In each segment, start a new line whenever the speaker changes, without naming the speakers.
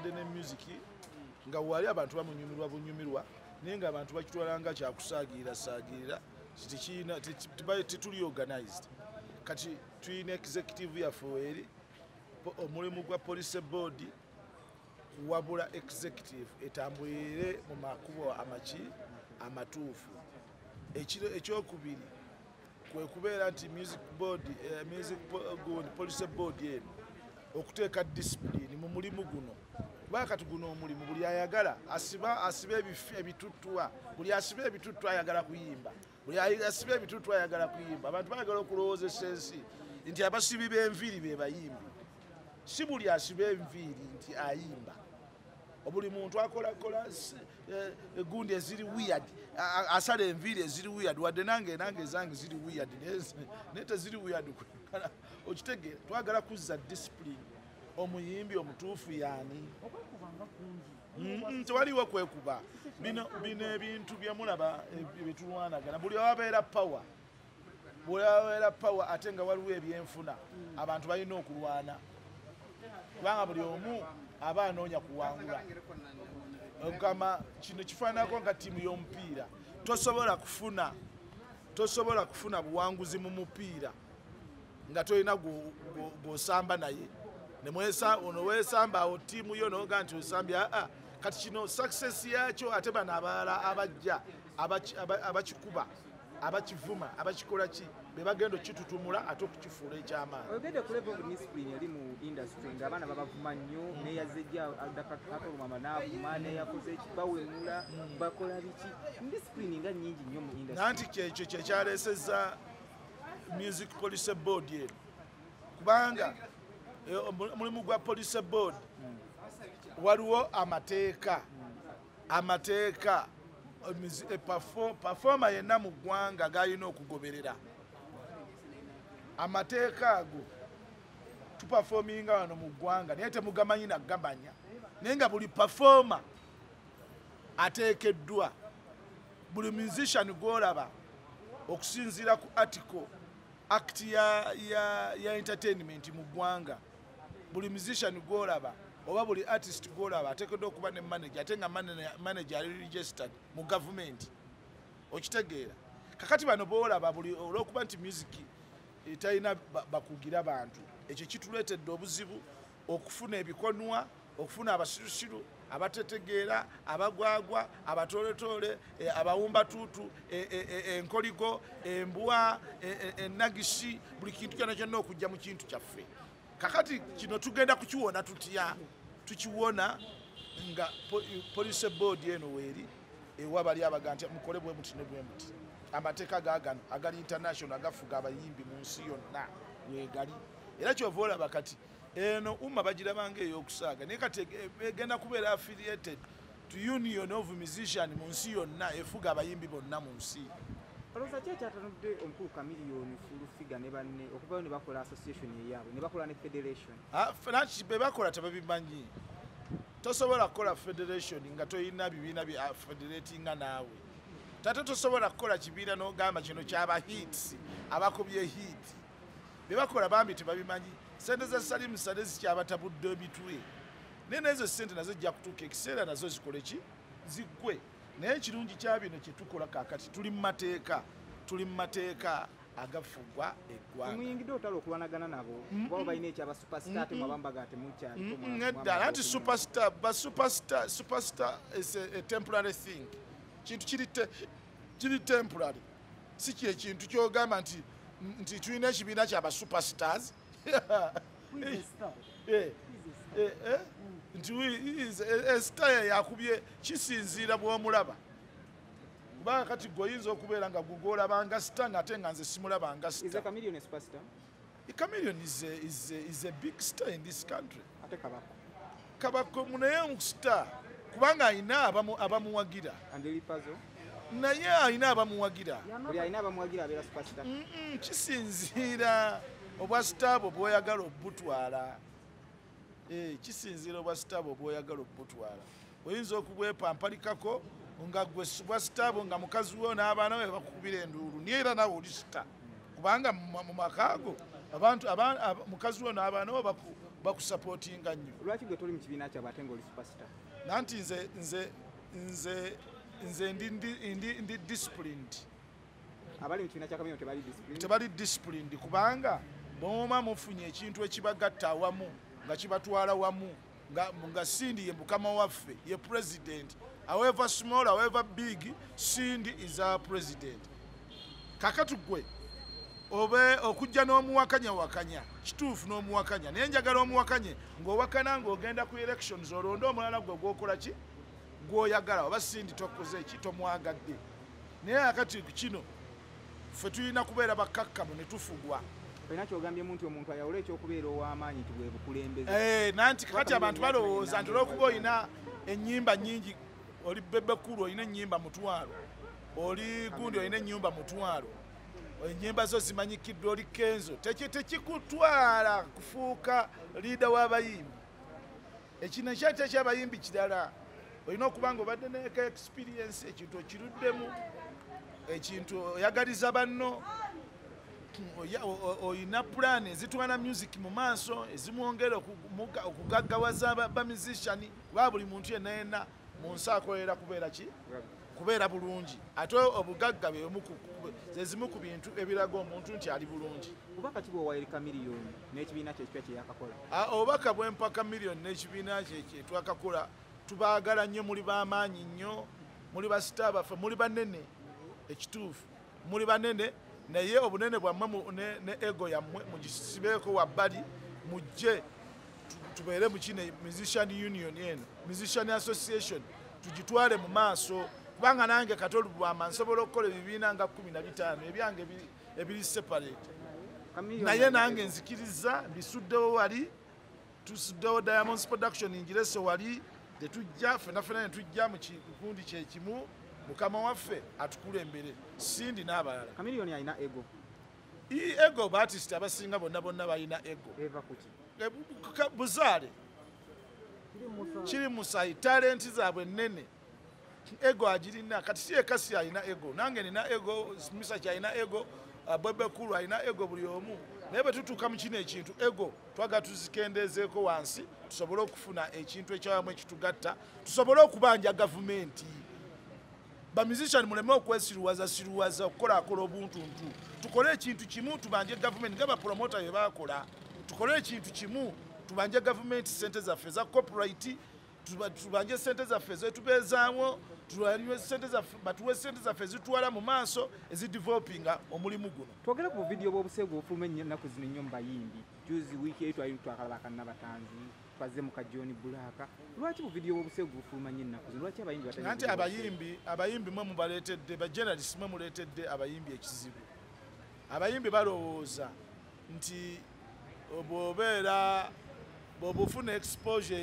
yadde ne music nga wali abantu bamunyumirwa naye nga abantu bakitwala nga kyakusaagirira tetuli organized. Kati tulina executive yaffe eri omulimu gwa police board wabula executive etambulire mu makubo amatuufu. Ekyokubiri kwe kubeera nti police board eno okuteeka discipline mu mulimu guno. Kati guno omulimu buli ayagala asiba ebituttwa, buli asiba ebituttwa ayagala kuyimba, buli asiba ebituttwa ayagala kuyimba. Abantu bayagala okulowoozesa ensi nti abasibi b'enviiri be bayimbi. Si buli asiba enviiri nti ayimba. Buli muntu akola egundi eziri weird, asala enviiri eziri weird, wadde nange zange ziri weird naye teziri weird. Okitegeera, twagala kuzza discipline. Omuyimbi omutuufu yaani tewaliwo kwekuba. Bino ebintu byamulaba byetulwanagana. Buli awabeera power ate nga waliwo ebyenfuna, abantu balina okulwana kubanga buli omu aba anoonya kuwangula. Ogamba kino kifaananako nga ttiimu y'omupiira. Tosobola kufuna buwanguzi mu mupiira nga tolina gw'osamba naye. Ono weesamba awo ttiimu yo noga nti osambya. Kati kino success yakyo ate bano abalala abajja abakikuba abakivuma abakikola ki be bagenda okitutumula ate okukifuula ekyamaani.
Ogende ku level of discipline eri mu industry ng'abaana babavuma nnyo neyazejja adakatolumama n'avuma neyakoze bawemula bakola biki discipline nga nnyingi nnyo mu industry.
Nanti kyekyo kyekyaleesezza music police board eno kubanga mulimu gwa police board waliwo amateeka performa yenna mu ggwanga g'alina okugoberera. Amateeka ago tupafominga wano mu ggwanga naye temugamanyi nagamanya, naye nga buli performa ateekeddwa, buli musician gw'olaba okusinziira ku act ya entertainment mu ggwanga, buli musician gw'olaba oba buli artist gw'olaba ateekeddwa okuba ne manager, ate nga manager ali registered mu government. Okitegeera kakati bano boolaba buli olw'okuba nti music etalina bakugira bantu, ekyo kituleetedde obuzibu okufuna ebikonwa, okufuna abasirusiru abatetegeera, abagwagwa, abatoletoole, abawumbatuutu, enkoligo, embwa, ennagisi, buli kintu kyonna kyonna okujja mu kintu kyaffe. Kakati kino tugenda kukiwona tutya? Tukiwona nga police board eno weeri ewa bali abaga nti mukole bwe muti ne bwe muti. Amateeka gaagano agali international agafuga abayimbi mu nsi yonna weegali. Era kyova olaba kati eno bagirabanga ey'okusaaga naye kati egenda kubeera affiliated to Union of Musicians mu nsi yonna efuga abayimbi bonna mu nsi.
Olowooza ki ekyatanudde omukulu Chameleone Fulufiga ne banne okuvayo ne bakola association eyaabwe ne bakola ne federation?
Be bakola tebabimanyi. Tosobola kukola federation nga toyina bibiina bya federatinga naawe. Tate tosobola kukola kibiina n'ogamba kino kyaba hits abakubye hit. Be bakola bambi tebabimanyi. Sente za Salim Saleh zikyabatabudde emitwe. Naye n'ezo sente nazo zijja kutuuka ekiseera nazo zikole ki? Ziggwe. Naye ekirungi kya bino kye tukola kaakati tuli mu mateeka agafugwa eggwanga.
Muyingidde otala okulwanagana nabo kuba balina ekyaba superstar te mwabambaga ate mukyali.
Nedda anti superstar is a temporary thing. Kintu kiri temporary. Si kye kintu kyogamba nti tulina ekibiina kyaba superstars. Nti star yakubye kisinziira bw'omulaba. Kubanga kati goyinza okubeera nga gugolabanga star ng'ate nga nze simulabanga star.
Is a Chameleone a superstar?
A Chameleone is a big star in this country.
Ate
Kabako munaye star kubanga ayina abamuwagira.
And the puzzle?
Naye ayina abamuwagira.
Buli ayina abamuwagira abeera superstar.
Kisinziira obwa star bw'oyagala obutwala. Kisinziira obwa star bw'oyagala obutwala. Oyinza okubwepampalikako nga gwe bwa star nga mukazi wo n'abaana be bakukubira enduulu. Naye era nawe oli star. Kubanga mu makaago abantu mukazi wo n'abaana bo bakusupportinga nnyo.
Lwaki gwe toli mu kibiina kyabwe ate ng'oli superstar?
Nanti nze ndi disciplined.
Abali mu kibiina kya Chameleon
tebali disciplined kubanga bw'oba mufunye ekintu ekibagatta awamu nga kibatwala wamu nga Sindi ye mukama waffe ye president, however small however big, Sindi is our president. Kakati gwe obe okujja n'omuwakanya kituufu n'omuwakanya naye njagala omuwakanye ng'owakana ng'ogenda ku elections olonda omulala gwe gwokola ki gw'oyagala oba Sindi tokoze eki tomwagadde. Naye akati kino ffe tulina kubeera bakkakkamu ne tufugwa.
Olina kyogambyemu nti omuntu ayawula ekyokubeera ow'amaanyi nti bwe bukulembeze.
Nanti kakati abantu balowooza nti olw'okuba olina ennyimba nnyingi, oli Bebe Cool olina ennyimba mutwalo, oli Gundi olina ennyimba mutwalo, ennyimba zo zimanyikiddwa, oli Kenzo, tekikutwala kufuuka liida w'abayimbi. Ekino ekyate ky'abayimbi kirala, olina okuba nga obadde neka experience, ekintu okiruddemu, ekintu oyagaliza banno, oyina plan ezitwala music mu maaso ezimwongera okugaggawaza ba musician. Kuba buli muntu yenna mu nsi akolera kubeera bulungi, ate obugagga zezimu ku bintu ebiraga omuntu nti ali bulungi.
Obubaka ki bw'owa Chameleon n'ekibiina kye ekipya kye yakakola?
Obubaka bw'empa Chameleon n'ekibiina kye twakakola, tubaagala nnyo, muli b'amaanyi nnyo, muli basita baffe, muli banene, ekituufu muli banene, naye obunene bwammwe ne ego yammwe mugisibeeko wabbali, mujje tubeere mu kino musician union eno, musician association, tugitwale mu maaso. Kubanga nange katolu bwama nsobola okukola ebibiina nga 15 ebyange ebiri separate, naye nange nzikiriza mbisuddewo wali, tusuddewo Diamonds Production ingireso wali, tetujja fenafena netujja mu kikundi kyekimu, mukama waffe atukulembere, Sindi n'abalala.
Chameleon alina ego.
Ego baartist abasinga bonna balina ego.
Eva kuti
buzaale kiri musayi, talenti zaabwe nnene, ego agirina. Kati si ekasi alina ego, nange nina ego, Misa kyalina ego, Bebe Cool alina ego, buli omu. Naye bwe tutuuka mu kino ekintu ego twagala tuzikendeezeeko wansi, tusobole okufuna ekintu ekyawamu ekitugatta, tusobole okubanja gavumenti. Ba musician muleme okwesiruwaza okukolaakola obuntuntu, tukole ekintu kimu, tubanje gavumenti nga bapromota bye baakola. Tukole ekintu kimu, tubanje gavumenti sente zaffe za copyright, tubanje sente zaffe zetubeezaawo, batuwe sente zaffe zitwala mu maaso ezidevelopinga omulimu guno.
Twogera ku video bw'obuseegu obufuluma ennyo ennaku zino nnyo mu bayimbi. Juzi wiiki eyo twali twakalaba Kannabatanzi, twaze mu ka John Black. Lwaki bu video bw'obuseegu bufuluma nnyo ennaku zino? Lwaki abayimbi batali?
Nanti abayimbi mwe mubaleetedde, ba journalists mwe muleetedde abayimbi ekizibu. Abayimbi balowooza nti bw'obufuna exposure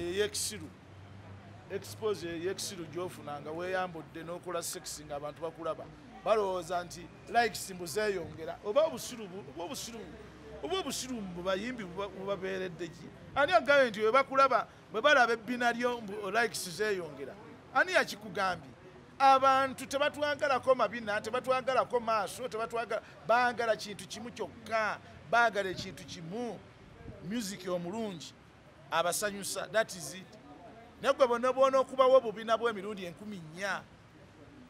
y'ekisiru gy'ofunanga weeyambudde n'okola sex nga abantu bakulaba, balowooza nti likes mbuzeeyongera. Oba obusiru mu bayimbi bubabeeredde ki? Ani agambye nti bwe bakulaba bwe balaba ebbina lyo likes zeeyongera? Ani yakikugambye? Abantu tebatwagalako mabina, tebatwagalako maaso, baagala kintu kimu kyokka, baagala ekintu kimu, music omulungi abasanyusa, that is it. Naye gwe bonna okubawo obubina bw'emirundi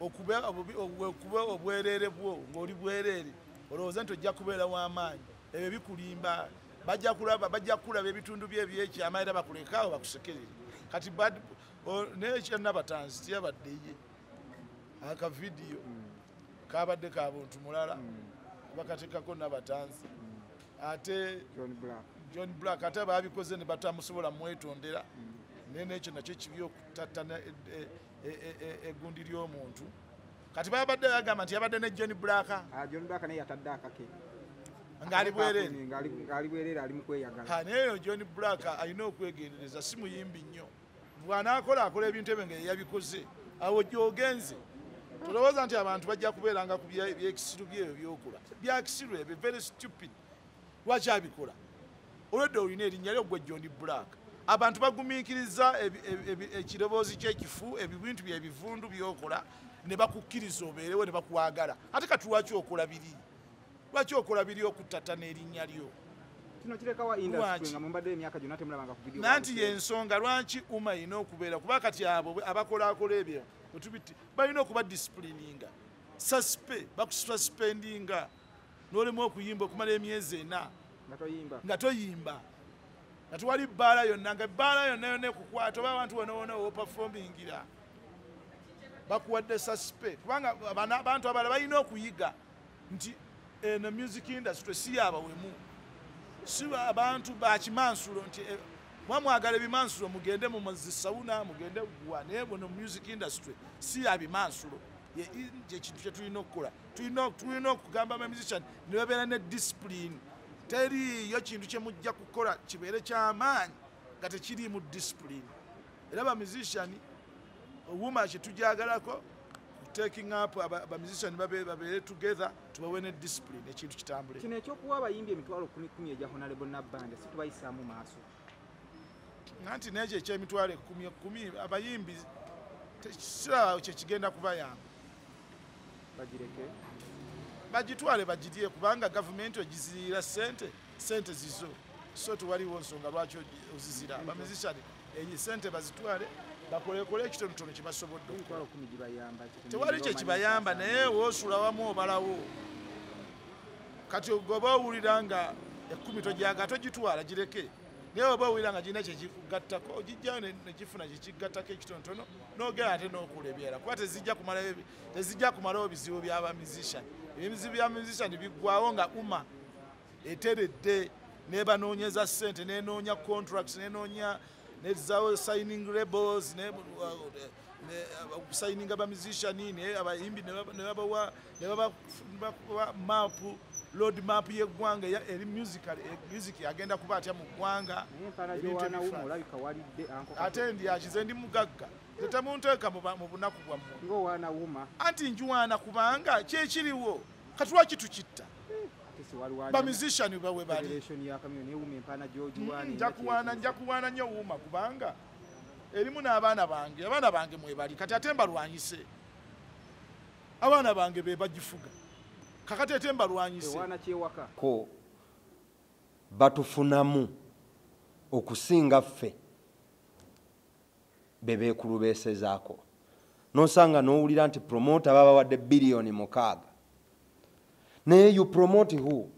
4,000 okuba obwereere bwo ng'oli bwereere, olowooza nti ojja kubeera w'amaanyi. Ebyo bikulimba, bajja kulaba ebitundu by'ebyekyama era bakulekaawo bakusekerere. Kati n'ekyannabatanzi tiyabadde ye, akavidiyo kabadde ka buntu mulala bakateekako Nabatanzi, ate John Black ate baabikoze ne batamusobola mwetondera. Naye n'ekyo nakyo kibi okutattana eggundi ly'omuntu. Kati babadde bagamba nti yabadde ne John Black.
John Black naye yatadde akake
ng'ali bwereere.
Ng'ali bwereere, ali mu kweyagala.
Naye John Black alina okwegendereza, si muyimbi nnyo. Bw'anaakola akola ebintu ebyo ng'ye yabikoze, awo gy'ogenze. Tolowooza nti abantu bajja kubeeranga ku byekisiru byebyo by'okola. Byakisiru ebyo very stupid. Lwaki abikola? Olwedde olina erinnya lyo gwe John Black. Abantu bagumiikiriza ekiroboozi ky'ekifu, ebintu by'ebivundu by'okola, ne bakukkiriza obeerewo ne bakwagala. Ate kati lwaki okola biri? Lwaki okola biri okuttattana erinnya lyo?
kino kirekawa industry nga mumbadde emyaka gyonna temulabanga ku video
nanti yensonga lwaki uma ina okubeera kuba kati abo abakolaakola ebyo bwetubiti balina okuba disciplininga bakususpendinga n'olemu okuyimba okumala emyezi 4 nga toyimba nga tewali bbaala yonna nga bbaala yonna ekukwata oba abantu wona wopafomingira bakuwadde suspend kubanga abantu abalala balina okuyiga nti eno music industry si yabawemu si abantu bakimansulo nti mwamwagala ebimansulo mugende mu mazisawuna mugende gwa naye bono music industry si yabimansulo ekintu kye tulina okukola tulina okugamba abamusician ne babeera ne discipline teriyo kintu kye mujja kukola kibeere kyamaanyi nga tekiri mu discipline era abamusician owuma kyetujagalako taking up abamusician babeere together tubawe ne discipline ekintu kitambule
kino ekyokuwa abayimbi emitwalo 10 egya Honorable Nabbanja situbayisaamu maaso
nanti nekyo ekyemitwalo 10 abayimbi tekisirawo kyekigenda kubayamba
bagireke
bagitwale bagirye kubanga gavumenti ogizirira sente zizo so tewaliwo nsonga lwaki ozizira abamusician eyi sente bazitwale bakolekole ekitonotono kyebasobodde tewali kyekibayamba naye woosula wamu obalawo kati ogoba owulira nga 10 tojaga togitwala gireke naye oba owulira nga girina kyekikugattako ogijjayo nekifuna kyekigattako ekitonotono n'ogera ate n'okulebyera kuba tezijja kumalawo bizibu by'abamusician ebizibu bya musician biggwawo nga uma eteredde nebanoonyeza ssente nenoonya contracts nenoonya nezawo signing labels signing abamusician abayimbi nebabawa map road map yeggwanga eri music agenda kuba atya mu ggwanga ate ndi akize ndi mugagga tetemunteeka mu bunaku bwammwe anti njuwaana kubanga kyekiriwo katulwaki tukitta bamusician bawe bali njakuwaana nnyo wuuma kubanga erimu n'abaana bange mwebali kati ate mbalwanyise abaana bange be bagifuga kakati ate mbalwanyise
ko batufunamu okusinga ffe bebeekulubeesezaako nosanga n'owulira nti promota babawadde biliyoni 6 naye you promote who?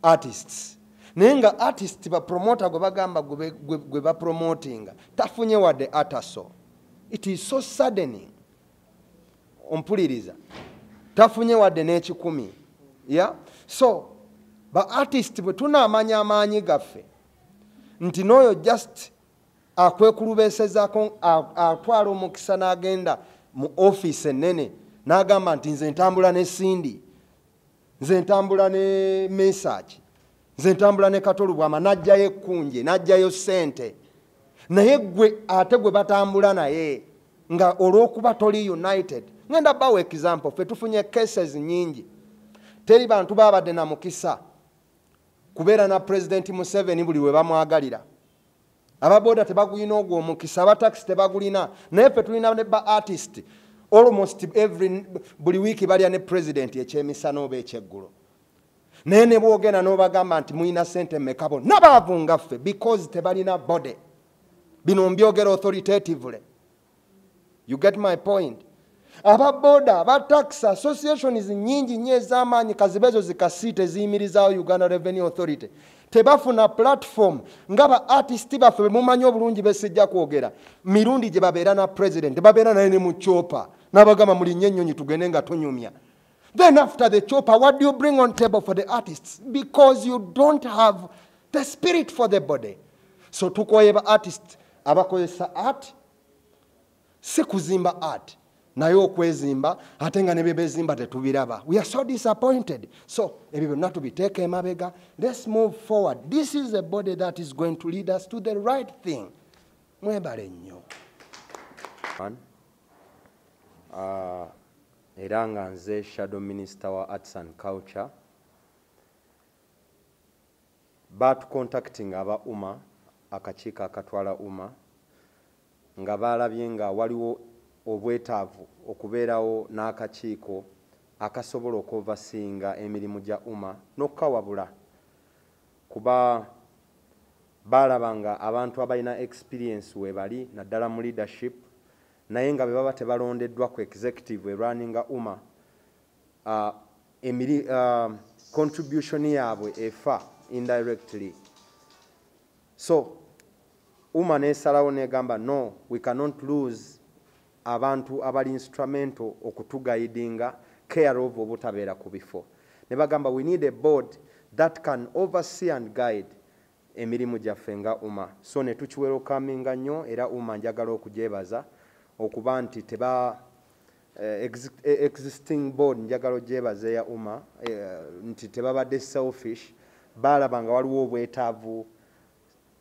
Artists. Naye nga artist bapromota gwe bagamba gwe bapromotinga tafunye wadde ataso. It is so saddening. Ompuliriza tafunye wadde n'ekikumi. Yeah? So ba artist bwe tunaamanya amaanyi gaffe nti n'oyo just akwekulubeesezaako atwala omukisa n'agenda mu office ennene n'agamba nti nze ntambula ne Cindy, nze ntambula ne Message, nze ntambula ne Katolubwama, n'ajjayo ekkunje n'ajjayo ssente, naye gwe ate gwe batambula naye nga olw'okuba toli united. Ngenda bawo example, ffe tufunye cases nyingi, teri bantu babadde na mukisa kubeera na President Museveni buli we bamwagalira. Ababoda tebagulina ogwo omukisa, abataxi tebagulina, naye ffe tulina ne ba artist almost buli wiiki balya ne president ekyemisana oba ekyeggulo. Naye ne boogenda n'obagamba nti mulina ssente mmeka bonna baavunga ffe because tebalina bode. Bino mbyogera authoritatively. You get my point? Ababoda, abataxi associations nyingi nnyo ez'amaanyi kazibezo zikasiite ziyimirizaawo Uganda Revenue Authority. Tebafuna platform ngaba artist baffe bemumanyi obulungi besijja kwogera mirundi gye babeera na president babeera naye ne mu chopa n'abagamba muli nnyo ennyonyi tugende nga tonyumya. Then after the chopper, what do you bring on table for the artists? Because you don't have the spirit for the body. So tukoye ba artists abakozesa art si kuzimba art naye okwezimba ate nga ne bye bezimba tetubiraba. We are so disappointed. So ebyo byonna tubiteeka emabega. Let's move forward. This is a body that is going to lead us to the right thing. Mwebale nnyo. Era nga nze Shadow Minister wa Arts and Culture batucontacting aba UMA akakiiko akatwala UMA nga balabye nga waliwo obwetaavu okubeerawo n'akakiiko akasobola okuvasinga emirimu gya UMA n'okukawabula kuba balabanga abantu abalina experience webali naddala mu leadership naye nga bebaba tebalondeddwa ku executive erunninga UMA contribution yaabwe efa indirectly. So UMA nesalawo negamba no, we cannot lose abantu abali instrumental okutugaidinga care of obutabeera ku bifo. Ne bagamba we need a board that can oversee and guide emirimu gyaffe nga UMA. So ne tukiwerokaminga nnyo era UMA njagala okugyebaza okuba nti teba existing board njagala ogyebaza ya UMA nti tebabadde selfish, balabanga waliwo obwetaavu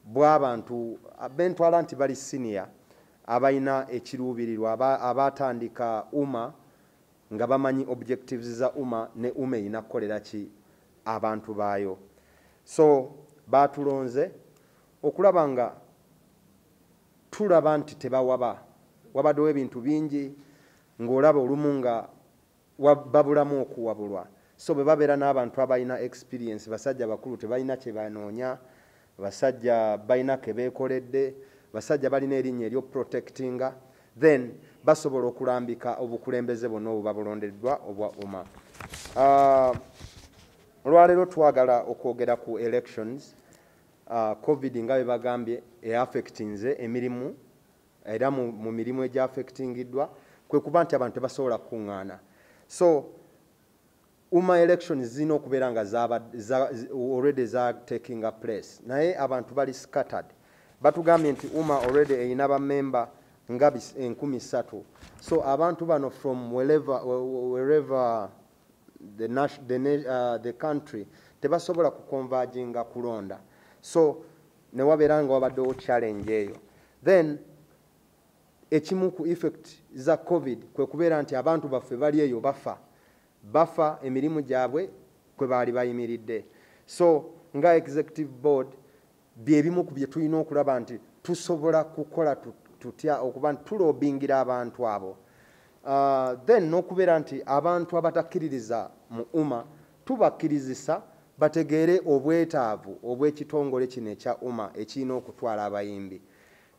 bw'abantu bentwala nti bali senior abalina ekiruubirirwa abatandika UMA nga bamanyi objectives za UMA ne UMA erina kukolera ki abantu baayo. So batulonze okulaba nga tulaba nti wabaddewo ebintu bingi ng'olaba olumu nga babulamu okuwabulwa. So bwe babeera n'abantu abalina experience, basajja bakulu tebalina kye banoonya, basajja balina ke beekoledde, basajja balina erinnya ery'oprotectinga, then basobola okulambika obukulembeze bonna obwo babulondeddwa obwa UMA. Olwaleero twagala okwogera ku elections. COVID nga bwe bagambye eaffectinze emirimu era mu mirimu egyaffectingiddwa kwe kuba nti abantu tebasobola kukuŋŋaana. So UMA elections zirina okubeera nga already taking a place, naye abantu bali scattered. Batugambye nti UMA already erina bamemba nga 3,000. So abantu bano from wherever the country tebasobola kuconverginga kulonda. So ne wabeera nga wabaddewo challenge eyo. Then ekimu ku effect za COVID kwe kubeera nti abantu baffe bali eyo bafa emirimu gyabwe kwe baali bayimiridde. So nga executive board byebimu ku bye tulina okulaba nti tusobola kukola tutya okuba nti tulobingira abantu abo. Then n'okubeera nti abantu abatakkiririza mu UMA tubakkirizisa bategeere obwetaavu obw'ekitongole kino ekya UMA ekirina okutwala abayimbi.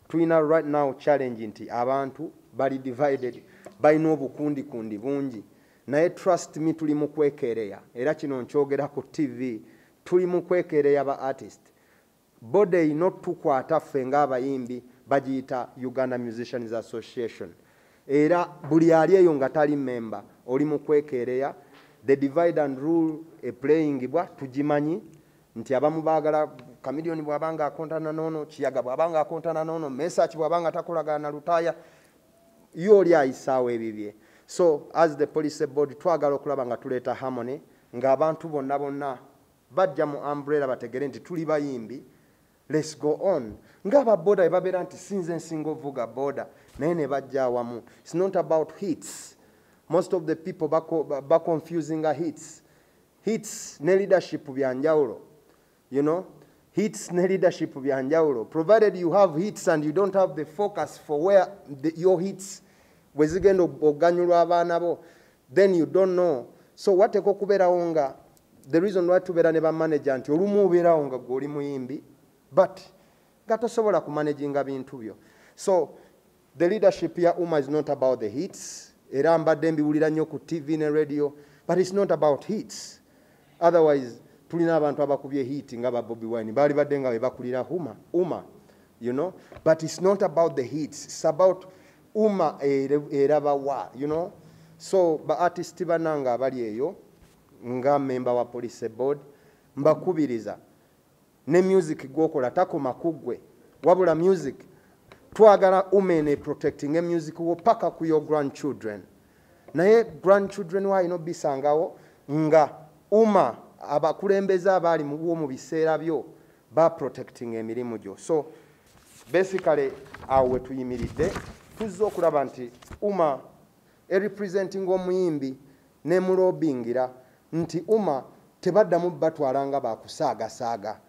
Tulina right now challenge nti abantu bali divided, balina obukundikundi bungi, naye trust me tuli mu kwekeereya, era kino nkyogera ku TV, tuli mu kwekeereya ba artist. Bode erina tukwata ffe ng'abayimbi bagiyita Uganda Musicians Association. Era buli ali eyo nga tali member oli mu kwekeereya. The divide and rule playing bwa tugimanyi nti abamu baagala Chameleone bw'abanga akontana nono, Kiyaga bw'abanga akontana nono, Message bw'abanga takolagana na Lutaya, yoli ayisaawo ebibye. So as the police board twagala okulaba nga tuleeta harmony ng'abantu bonna bajja mu umbrella bategere nti tuli bayimbi. Let's go on. Ngaba boda ebabeera nti sinze nsinga ovuga boda naye ne bajja awamu. It's not about hits. Most of the people back confusing hits. Hits ne leadership bya njawulo. You know, hits ne leadership bya njawulo. Provided you have hits and you don't have the focus for where your hits wezigenda oganyulwa abaana bo, then you don't know. So wateko kubeerawo nga the reason why tubeera ne bamanager nti olumu obeerawo nga gw'oli muyimbi but nga tosobola kumanaginga bintu byo. So the leadership ya UMA is not about the hits. Era mbadde mbiwulira nnyo ku TV ne radio, but it's not about hits. Otherwise tulina abantu abakubye hit nga ba Bobby Wine bali badde nga bebakulira UMA, you know, but it's not about the hits. It's about UMA erabawa, you know. So ba artist bananga abali eyo nga member wa police board mbakubiriza ne music gwokola takoma kugwe wabula music twagala umene protecting music wo paka ku your grandchildren. Naye grandchildren wa ino bisangawo nga UMA abakulembeza abali mu biseera byo ba protecting emirimu gyo. So basically awe tuyimiridde tuzza okulaba nti UMA representing omuyimbi ne mulobingira nti UMA tebaddamu batwalanga bakusaagasaaga.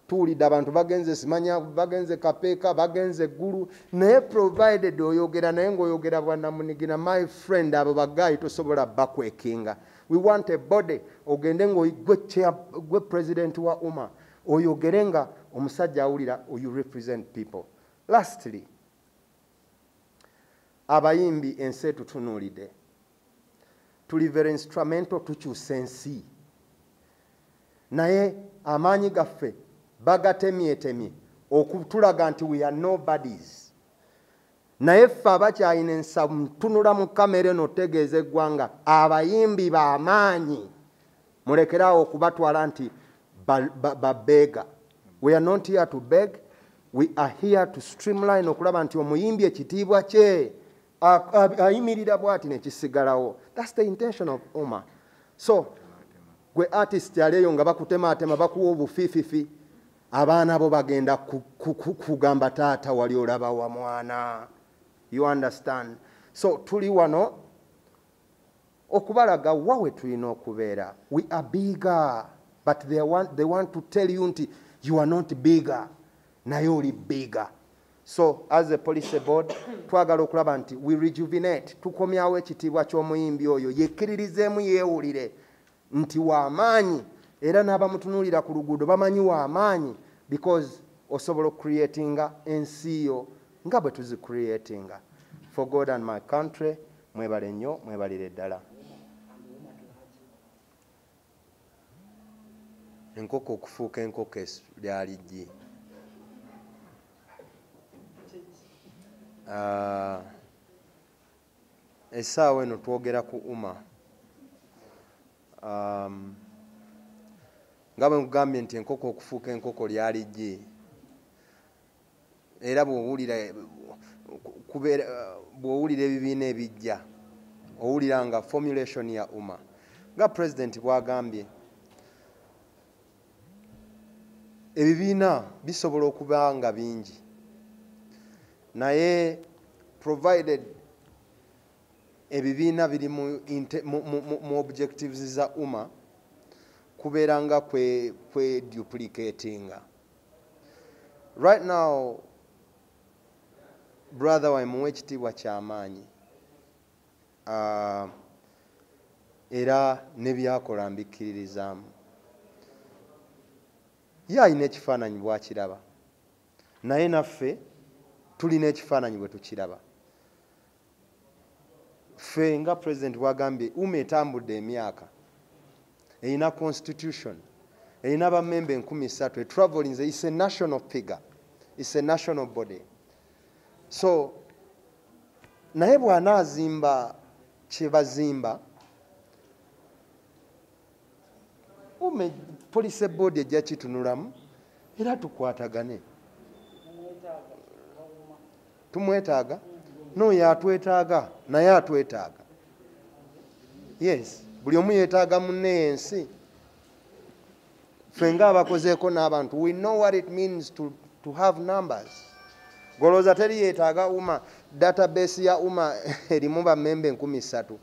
Tuwulidde abantu bagenze simanya bagenze kapeeka bagenze gulu naye provided oyogera naye ng'oyogera bwannamunigina my friend abo bagayi tosobola bakwekinga. We want a body ogende ng'ogwe president wa UMA oyogere nga omusajja awulira you represent people. Lastly, abayimbi ensi etutunuulidde tuli very instrumental tukyusa ensi, naye amaanyi gaffe bagatemyetemye okutulaga nti we are nobodies. Naye ffe abakyalina ensa mutunula mu kamera eno otegeeza eggwanga abayimbi b'amaanyi, mulekerawo okubatwala nti babega. We are not here to beg, we are here to streamline, okulaba nti omuyimbi ekitiibwa kye ayimirira bw'ati nekisigalawo. That's the intention of UMA. So gwe artist yaleeyo nga bakutemaatema bakuwa obufiififi, abaana bo bagenda kugamba taata wali olaba wa mwana. You understand? So tuli wano okubalaga wawe tulina okubeera. We are bigger, but they want to tell you nti you are not bigger, naye oli bigger. So as a police board twagala okulaba nti we rejuvenate, tukomyawo ekitiibwa ky'omuyimbi oyo, yekkiririzeemu yeewulire nti w'amaanyi, era n'abamutunuulira ku luguudo bamanyi w'amaanyi, because osobola okcreatinga ensi yo nga bwe tuzicreatinga. For God and my country, mwebale nnyo, mwebalire ddala. Enkoko okufuuka enkoko lyali ggi. Essaawa eno twogera ku UMA. Nga bwe nkugambye nti enkoko okufuuka enkoko lyali ggi, era bw'owulira ebibiina ebijja owulira nga formulation ya UMA. Nga President bw'agambye, ebibiina bisobola okuba nga bingi, naye provided ebibiina biri mu objectives za UMA, kubeera nga kwe duplicatinga. Right now, brother wa muwe ekitiibwa ky'amaanyi, era ne byakola mbikkiririzaamu. Ye alina ekifaananyi bw'akiraba, naye naffe tulina ekifaananyi bwe tukiraba. Ffe nga President bw'agambye, UMA etambudde emyaka, erina constitution, erina bammemba 13, traveling is a national figure, it's a national body. So naye bw'anaazimba kye bazimba, UMA police board ejja kitunulamu era tukwatagane. Tumwetaaga n'oyo atwetaaga naye atwetaaga. Yes, buli omu yeetaaga munne ensi. Ffe nga abakozeeko n'abantu, we know what it means to have numbers. Golooza teri yeetaaga UMA, database ya UMA erimu bammemba 13,000.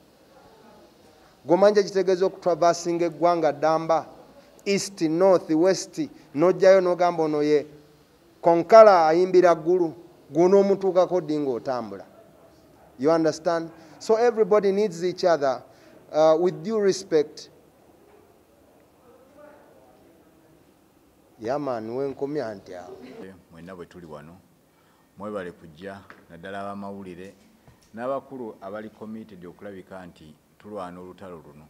Gomanje kitegeeza okutraversinga eggwanga ddamba, east, north, west, n'ojjayo n'ogamba ono ye konkala ayimbira ggulu, gw'onoomutuukako ddi ng'otambula. You understand? So everybody needs each other with due respect. Yaman wenkomya nti awo.
Mwenna bwe tuli wano, mwebale kujja naddala ab'amawulire n'abakulu abali committed okulabika nti tulwana olutalo luno.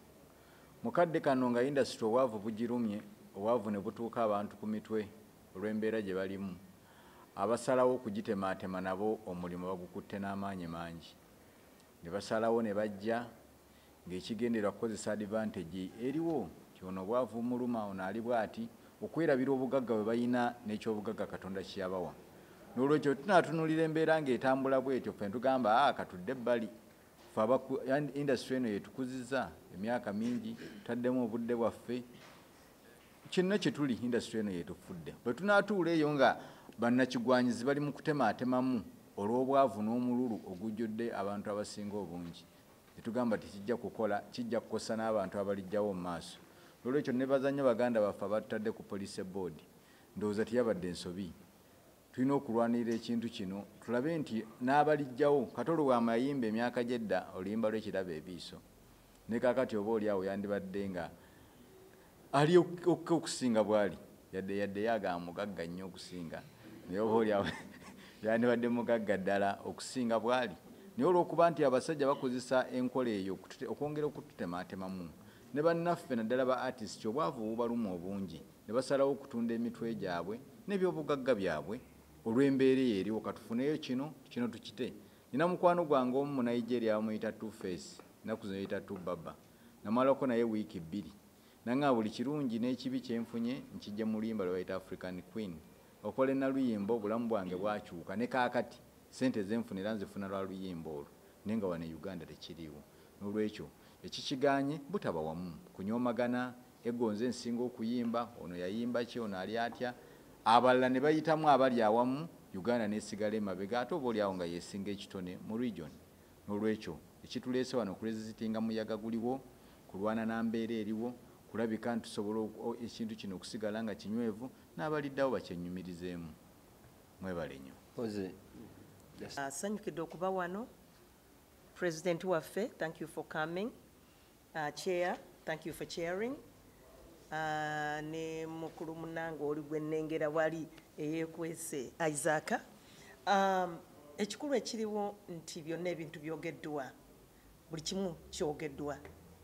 Mukadde kano nga industry obwavu bugirumye, obwavu ne butuuka abantu ku mitwe olw'embeera gye balimu. Abasalawo okugitemaatema nabo omulimu bagukutte n'amaanyi mangi. Ne basalawo ne bajja ng'ekigendererwa kukozesa advantage eriwo kyono obwavu muluma ono ali bw'ati okwerabira obugagga bwe balina n'ekyobugagga Katonda kyabawa. N'olwekyo tunaatunulira embeera ng'etambula bw'etyo ffe tugamba katudde ebbali. Industry eno yetukuzizza emyaka mingi, taddemu obudde bwaffe. Kinno kye tuli industry eno yetufudde. Bwe tunaatuula eyo nga bannakigwanyizi bali mu kutemaatemamu olw'obwavu n'omululu ogujjudde abantu abasinga obungi. Netugamba tikijja kukola, kijja kukosa n'abantu abalijjawo mu maaso. N'olwekyo ne bazannyo baganda baffe abatutadde ku police board, ndowooza tiyabadde ensobi. Tulina okulwanirira ekintu kino, tulabe nti n'abalijjawo Katolo bw'amayimba emyaka gy'edda oluyimba lw'ekiraba ebiiso. Ne kaakati oba oli awo yandibadde nga ali okusinga bwali. yadde yagamba mugagga nnyo okusinga naye oba oli yandibadde mugagga ddala okusinga bwali naye olw'okuba nti abasajja bakozesa enkola eyo okwongera okututemaatemamu ne bannaffe naddala ba artist obwavu bubaluma obungi ne basalawo okutunda emitwe gyabwe n'ebyobugagga byabwe olw'embeera eyo eriwo katufuneyo kino tukite. Nina mukwano gwange omu mu Nigeria bamuyita Two Face ennaku zino yita Two Baba namalako naye wiiki 2 nanga buli kirungi n'ekibi kyenfunye nkijja mu luyimba lwe bayita African Queen okola ennaluyimba obulamu bwange bwakyuka ne kaakati sente zenfunira nzifuna lwa luyimba olwo naye nga wano Uganda tekiriiwo. N'olwekyo ekikiganye butaba wamu kunyoomagana egonze ensinga okuyimba ono yayimba ki ono ali atya abalala ne bayitamu abali awamu Uganda n'esigala emabega ate oba oli awo nga yeesinga ekitone mu region. N'olwekyo ekituleese wano kulezitinga muyaga guliwo kulwana na mbeera eriwo kulabika nti tusobola ekintu kino okusigala nga kinywevu n'abaliddawo bakyenyumirizeemu. Mwebale nnyo.
Asanyukidde okuba wano. President waffe, thank you for coming. Chair, thank you for chairing. Ne mukulu munange oli gwe nnengera wali eyeekwese Isaac. Ekikulu ekiriwo nti byonna ebintu byogeddwa buli kimu kyogeddwa.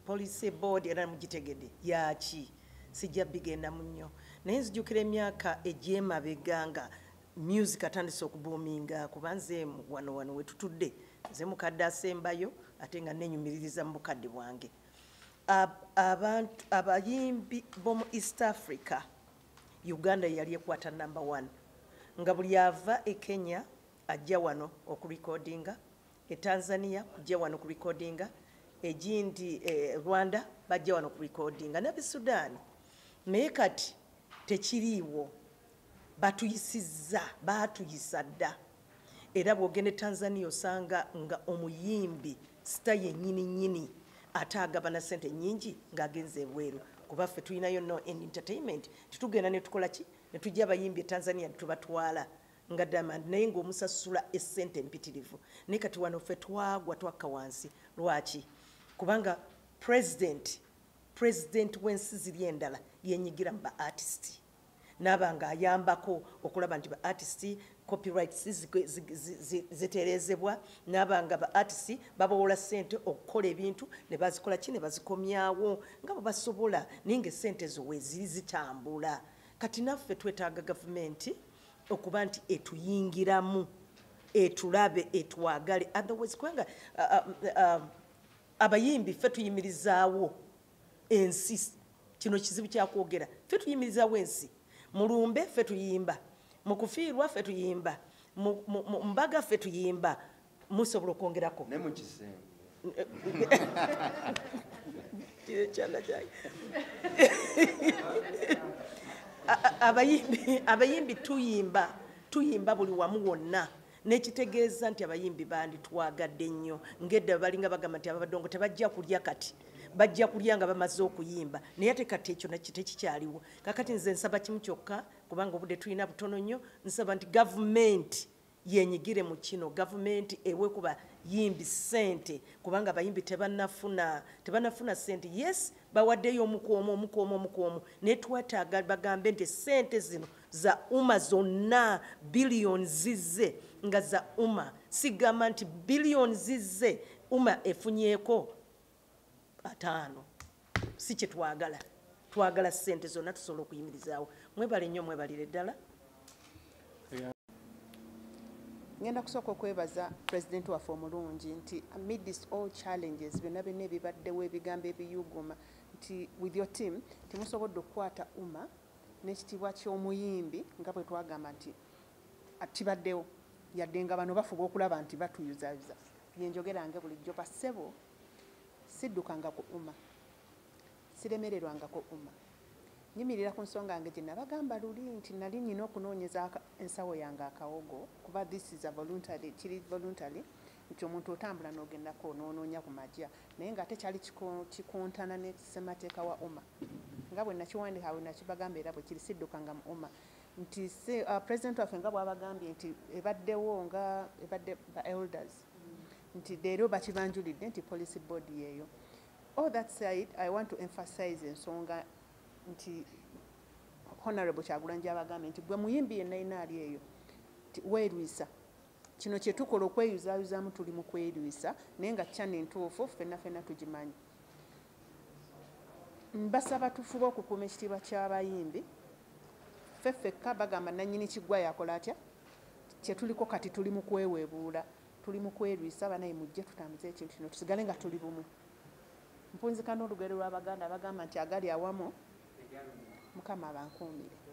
Police board era mugitegedde yaki sijja bigenda mu nnyo naye nzijukira emyaka egy'emabega nga music atandise okubuuminga kuba nze wano wetutudde nze mukadde asembayo ate nga nenyumiririza mu bukadde bwange. Abayimbi b'omu East Africa Uganda yali ekwata number 1 nga buli ava e Kenya ajja wano okurecordinga, e Tanzania kujja wano okurecordinga, egindi Rwanda bajja wano okurecordinga, n'ab'e Sudan. Naye kati tekiriiwo, batuyisizza, baatuyisa dda. Era bw'ogenda e Tanzania osanga nga omuyimbi sita yennyini ate agabana ssente nnyingi ng'agenze ebweru. Kuba ffe tulinayo no entertainment tetugenda ne tukola ki ne tujja abayimbi e Tanzania tubatwala nga Diamond naye ng'omusasula essente empitirivu. Naye kati wano ffe twagwa twakka wansi. Lwaki? Kubanga president w'ensi ziri endala yenyigira mu ba artist n'abanga ayambako okulaba nti ba artist copyrights zitereezebwa n'abanga ba artist babawola ssente okukola ebintu ne bazikola ki ne bazikomyawo nga bwe basobola naye ng'essente zo weeziri zitambula. Kati naffe twetaaga gavumenti okuba nti etuyingiramu etulabe etwagale otherwise kubanga abayimbi ffe tuyimirizaawo ensi kino kizibu kyakwogera ffe tuyimirizaawo ensi mulumbe ffe tuyimba mu kufiirwa ffe tuyimba mu mbaga ffe tuyimba musobola okwongerako
ne mu kisengo
abayimbi tuyimba buli wamu wonna n'ekitegeeza nti abayimbi bandi twagadde nnyo ng'edda balinga bagamba nti ababadongo tebajja kulya kati bajja kulya nga bamaze okuyimba naye ate kati ekyo tekikyaliwo. Kakati nze nsaba kimu kyokka kubanga obudde tulina butono nnyo nsaba nti gavumenti yenyigire mu kino, gavumenti ewe kuba yimbi ssente kubanga abayimbi tebannafuna ssente. Yes bawaddeyo omukoomu naye twetaaga bagambe nti ssente zino za umma zonna biliyoni zizze nga za umma sigamba nti biliyoni zizze umma efunyeeko 5 si kye twagala ssente zonna tusobola okuyimirizaawo. Mwebale nnyo mwebalire ddala.
ngenda kusooka okwebaza president waffe omulungi nti amidst all challenges byonna ebibaddewo ebigambo ebiyuguma nti with your team temusobodde okukwata umma n'ekitiibwa ky'omuyimbi nga bwe twagamba nti kibaddewo yadde nga bano bafuba okulaba nti batuyuzayuza. Byenjogerange bulijjo basebo siddukanga ku umma siremererwanga ku umma nyimirira ku nsonga yange gye nabagamba luli nti nali nnina okunoonyeza ensawo yange akawogo kuba this is a voluntary kiri voluntary nti omuntu otambula n'ogendako n'onoonya ku majja naye ng'ate kyali kikontana ne ssemateeka wa umma nga bwe nakiwandiika bwe nakibagamba era bwe kiri siddukanga mu umma nti president waffe nga bw'abagambye nti ebaddewo nga ebadde ba elders nti leero bakibanjulidde nti policy board yeeyo. All that said, I want to emphasize ensonga nti Honorable Kyagulanyi gy'abagambye nti gwe muyimbi yenna yenna ali eyo nti weerwisa kino kye tukola okweyuzaayuzaamu tuli mu kwerwisa naye nga kyani entuufu ffenna ffenna tugimanyi. Mbasaba tufube okukuuma ekitiibwa ky'abayimbi. Ffeffekka bagamba nannyini kiggwa yakola atya kye tuliko kati tuli mu kweweebuula tuli mu kwerwisa banaye mujje tutambuze ekintu kino tusigale nga tuli bumu. Mpunzika n'olugero lw'Abaganda abagamba nti agali awamu Mukama abankuumire.